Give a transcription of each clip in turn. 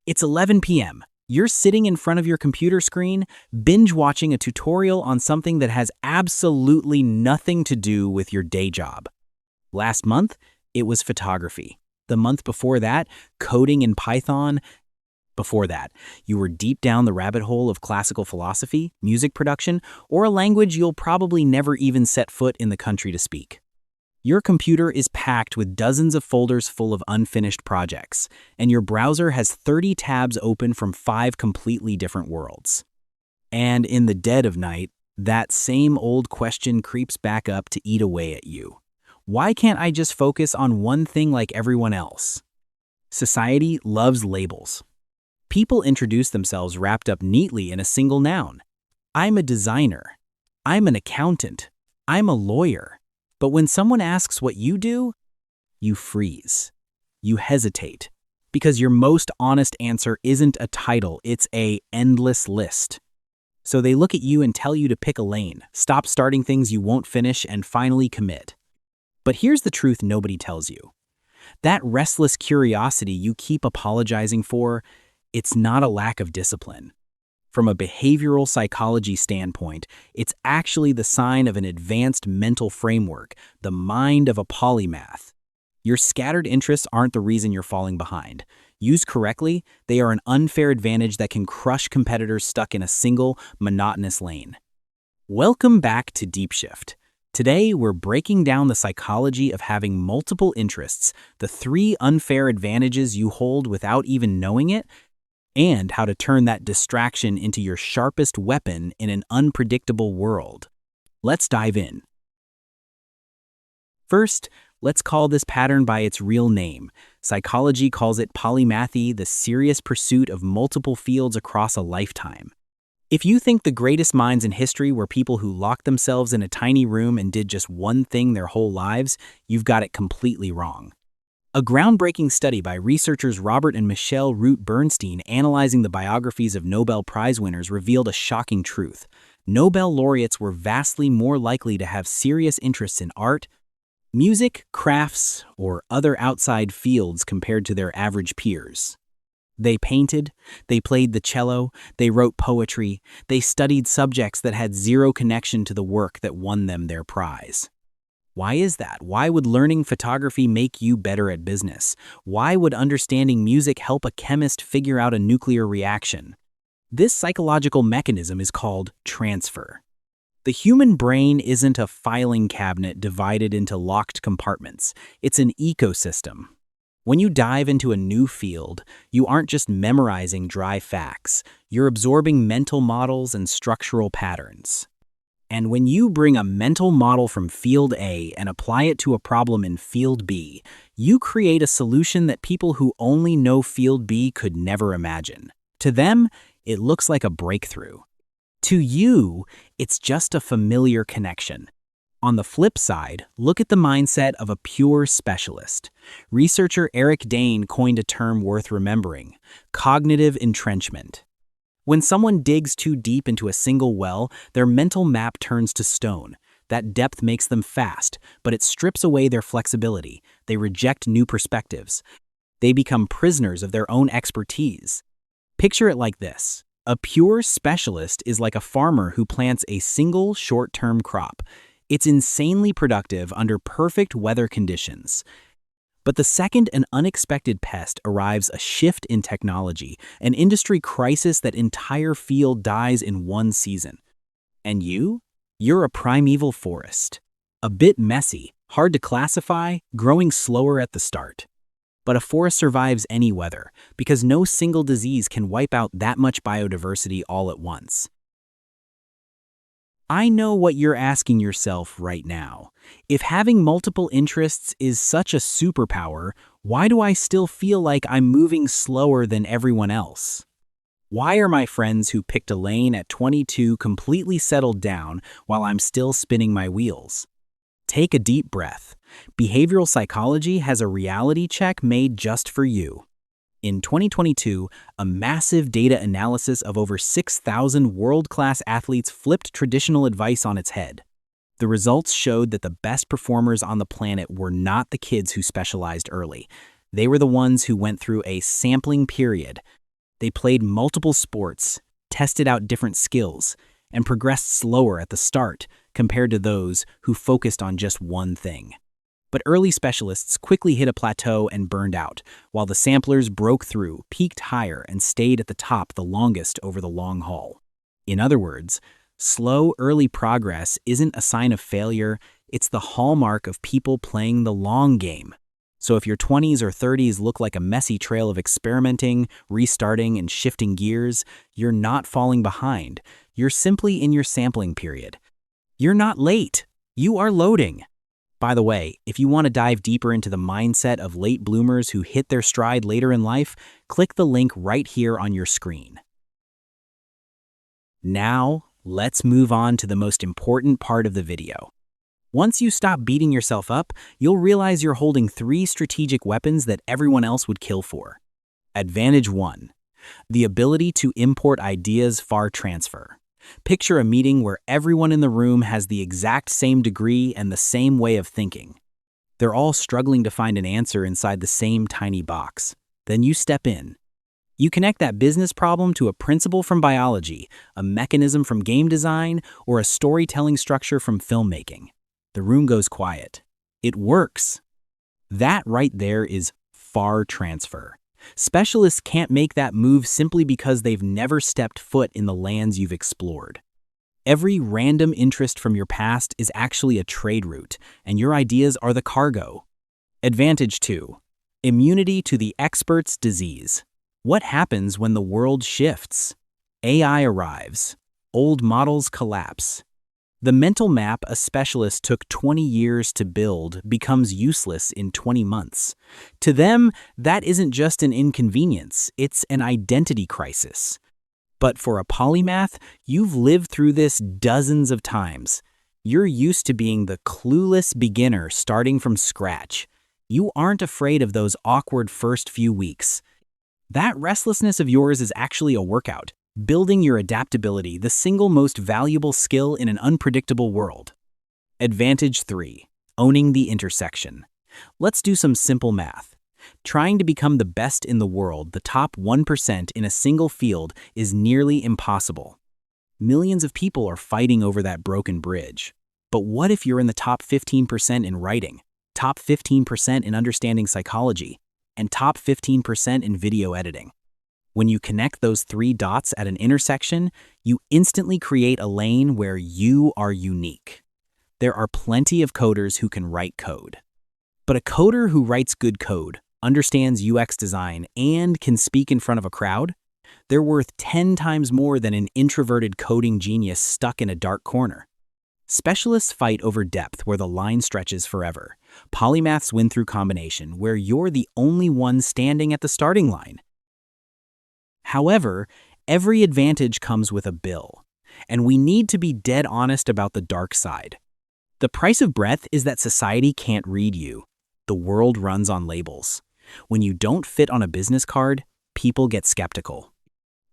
It's 11 p.m. You're sitting in front of your computer screen, binge watching a tutorial on something that has absolutely nothing to do with your day job. Last month, it was photography. The month before that, coding in Python. Before that, you were deep down the rabbit hole of classical philosophy, music production, or a language you'll probably never even set foot in the country to speak. Your computer is packed with dozens of folders full of unfinished projects, and your browser has 30 tabs open from 5 completely different worlds. And in the dead of night, that same old question creeps back up to eat away at you. Why can't I just focus on one thing like everyone else? Society loves labels. People introduce themselves wrapped up neatly in a single noun. I'm a designer. I'm an accountant. I'm a lawyer. But when someone asks what you do, you freeze. You hesitate. Because your most honest answer isn't a title, it's an endless list. So they look at you and tell you to pick a lane, stop starting things you won't finish, and finally commit. But here's the truth nobody tells you. That restless curiosity you keep apologizing for, it's not a lack of discipline. From a behavioral psychology standpoint, it's actually the sign of an advanced mental framework, the mind of a polymath. Your scattered interests aren't the reason you're falling behind. Used correctly, they are an unfair advantage that can crush competitors stuck in a single, monotonous lane. Welcome back to Deep Shift. Today, we're breaking down the psychology of having multiple interests, the 3 unfair advantages you hold without even knowing it, and how to turn that distraction into your sharpest weapon in an unpredictable world. Let's dive in. First, let's call this pattern by its real name. Psychology calls it polymathy, the serious pursuit of multiple fields across a lifetime. If you think the greatest minds in history were people who locked themselves in a tiny room and did just one thing their whole lives, you've got it completely wrong. A groundbreaking study by researchers Robert and Michelle Root-Bernstein analyzing the biographies of Nobel Prize winners revealed a shocking truth. Nobel laureates were vastly more likely to have serious interests in art, music, crafts, or other outside fields compared to their average peers. They painted, they played the cello, they wrote poetry, they studied subjects that had zero connection to the work that won them their prize. Why is that? Why would learning photography make you better at business? Why would understanding music help a chemist figure out a nuclear reaction? This psychological mechanism is called transfer. The human brain isn't a filing cabinet divided into locked compartments. It's an ecosystem. When you dive into a new field, you aren't just memorizing dry facts. You're absorbing mental models and structural patterns. And when you bring a mental model from field A and apply it to a problem in field B, you create a solution that people who only know field B could never imagine. To them, it looks like a breakthrough. To you, it's just a familiar connection. On the flip side, look at the mindset of a pure specialist. Researcher Eric Dane coined a term worth remembering: cognitive entrenchment. When someone digs too deep into a single well, their mental map turns to stone. That depth makes them fast, but it strips away their flexibility. They reject new perspectives. They become prisoners of their own expertise. Picture it like this. A pure specialist is like a farmer who plants a single short-term crop. It's insanely productive under perfect weather conditions. But the second an unexpected pest arrives, a shift in technology, an industry crisis, that entire field dies in one season. And you're a primeval forest. A bit messy, hard to classify, growing slower at the start. But a forest survives any weather, because no single disease can wipe out that much biodiversity all at once. I know what you're asking yourself right now. If having multiple interests is such a superpower, why do I still feel like I'm moving slower than everyone else? Why are my friends who picked a lane at 22 completely settled down while I'm still spinning my wheels? Take a deep breath. Behavioral psychology has a reality check made just for you. In 2022, a massive data analysis of over 6,000 world-class athletes flipped traditional advice on its head. The results showed that the best performers on the planet were not the kids who specialized early. They were the ones who went through a sampling period, They played multiple sports, tested out different skills, and progressed slower at the start compared to those who focused on just one thing. But early specialists quickly hit a plateau and burned out, while the samplers broke through, peaked higher, and stayed at the top the longest over the long haul. In other words, slow early progress isn't a sign of failure, it's the hallmark of people playing the long game. So if your 20s or 30s look like a messy trail of experimenting, restarting, and shifting gears, you're not falling behind. You're simply in your sampling period. You're not late. You are loading. By the way, if you want to dive deeper into the mindset of late bloomers who hit their stride later in life, click the link right here on your screen. Now, let's move on to the most important part of the video. Once you stop beating yourself up, you'll realize you're holding 3 strategic weapons that everyone else would kill for. Advantage 1. The ability to import ideas far transfer. Picture a meeting where everyone in the room has the exact same degree and the same way of thinking. They're all struggling to find an answer inside the same tiny box. Then you step in. You connect that business problem to a principle from biology, a mechanism from game design, or a storytelling structure from filmmaking. The room goes quiet. It works. That right there is far transfer. Specialists can't make that move simply because they've never stepped foot in the lands you've explored. Every random interest from your past is actually a trade route, and your ideas are the cargo. Advantage 2. Immunity to the expert's disease. What happens when the world shifts? AI arrives. Old models collapse. The mental map a specialist took 20 years to build becomes useless in 20 months. To them, that isn't just an inconvenience, it's an identity crisis. But for a polymath, you've lived through this dozens of times. You're used to being the clueless beginner starting from scratch. You aren't afraid of those awkward first few weeks. That restlessness of yours is actually a workout. Building your adaptability, the single most valuable skill in an unpredictable world. Advantage 3. Owning the intersection. Let's do some simple math. Trying to become the best in the world, the top 1% in a single field, is nearly impossible. Millions of people are fighting over that broken bridge. But what if you're in the top 15% in writing, top 15% in understanding psychology, and top 15% in video editing? When you connect those 3 dots at an intersection, you instantly create a lane where you are unique. There are plenty of coders who can write code. But a coder who writes good code, understands UX design, and can speak in front of a crowd, they're worth 10 times more than an introverted coding genius stuck in a dark corner. Specialists fight over depth where the line stretches forever. Polymaths win through combination, where you're the only one standing at the starting line. However, every advantage comes with a bill, and we need to be dead honest about the dark side. The price of breadth is that society can't read you. The world runs on labels. When you don't fit on a business card, people get skeptical.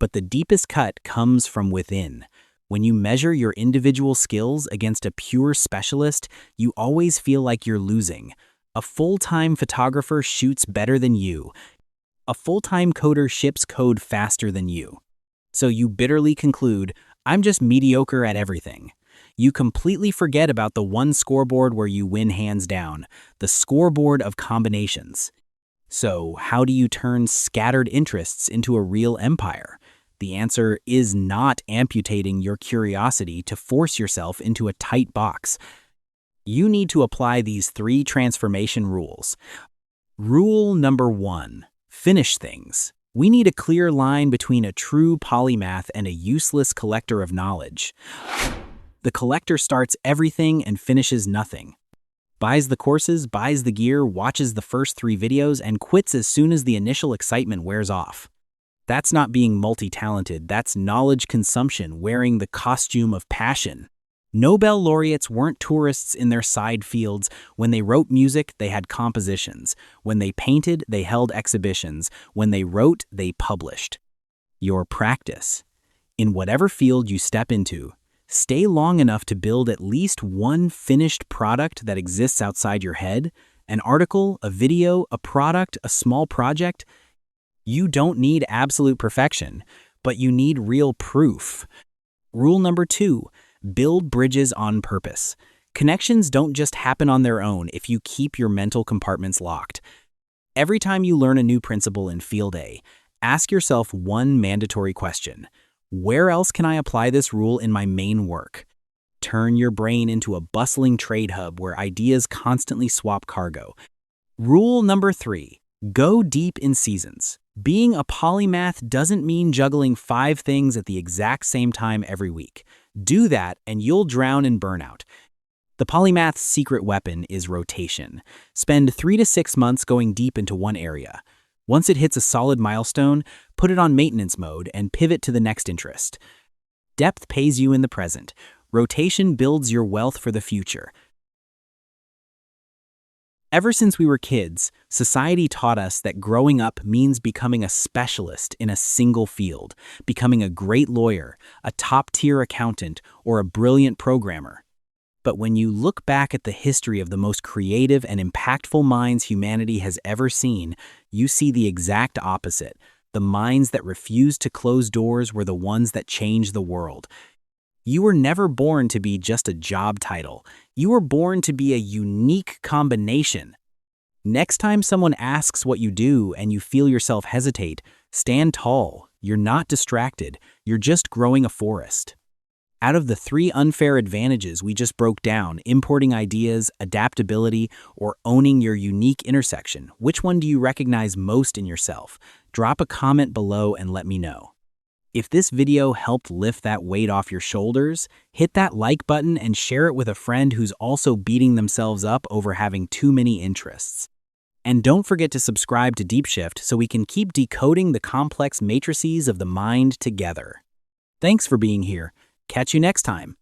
But the deepest cut comes from within. When you measure your individual skills against a pure specialist, you always feel like you're losing. A full-time photographer shoots better than you. A full-time coder ships code faster than you. So you bitterly conclude, I'm just mediocre at everything. You completely forget about the one scoreboard where you win hands down, the scoreboard of combinations. So how do you turn scattered interests into a real empire? The answer is not amputating your curiosity to force yourself into a tight box. You need to apply these 3 transformation rules. Rule number 1. Finish things. We need a clear line between a true polymath and a useless collector of knowledge. The collector starts everything and finishes nothing. Buys the courses, buys the gear, watches the first 3 videos, and quits as soon as the initial excitement wears off. That's not being multi-talented, that's knowledge consumption wearing the costume of passion. Nobel laureates weren't tourists in their side fields. When they wrote music, they had compositions. When they painted, they held exhibitions. When they wrote, they published. Your practice. In whatever field you step into, stay long enough to build at least one finished product that exists outside your head, an article, a video, a product, a small project. You don't need absolute perfection, but you need real proof. Rule number 2, build bridges on purpose. Connections don't just happen on their own if you keep your mental compartments locked. Every time you learn a new principle in Field A, ask yourself one mandatory question. Where else can I apply this rule in my main work? Turn your brain into a bustling trade hub where ideas constantly swap cargo. Rule number 3, go deep in seasons. Being a polymath doesn't mean juggling 5 things at the exact same time every week. Do that and you'll drown in burnout. The polymath's secret weapon is rotation. Spend 3 to 6 months going deep into one area. Once it hits a solid milestone, put it on maintenance mode and pivot to the next interest. Depth pays you in the present. Rotation builds your wealth for the future. Ever since we were kids, society taught us that growing up means becoming a specialist in a single field, becoming a great lawyer, a top-tier accountant, or a brilliant programmer. But when you look back at the history of the most creative and impactful minds humanity has ever seen, you see the exact opposite. The minds that refused to close doors were the ones that changed the world. You were never born to be just a job title. You were born to be a unique combination. Next time someone asks what you do and you feel yourself hesitate, stand tall. You're not distracted. You're just growing a forest. Out of the 3 unfair advantages we just broke down, importing ideas, adaptability, or owning your unique intersection, which one do you recognize most in yourself? Drop a comment below and let me know. If this video helped lift that weight off your shoulders, hit that like button and share it with a friend who's also beating themselves up over having too many interests. And don't forget to subscribe to Deep Shift so we can keep decoding the complex matrices of the mind together. Thanks for being here. Catch you next time.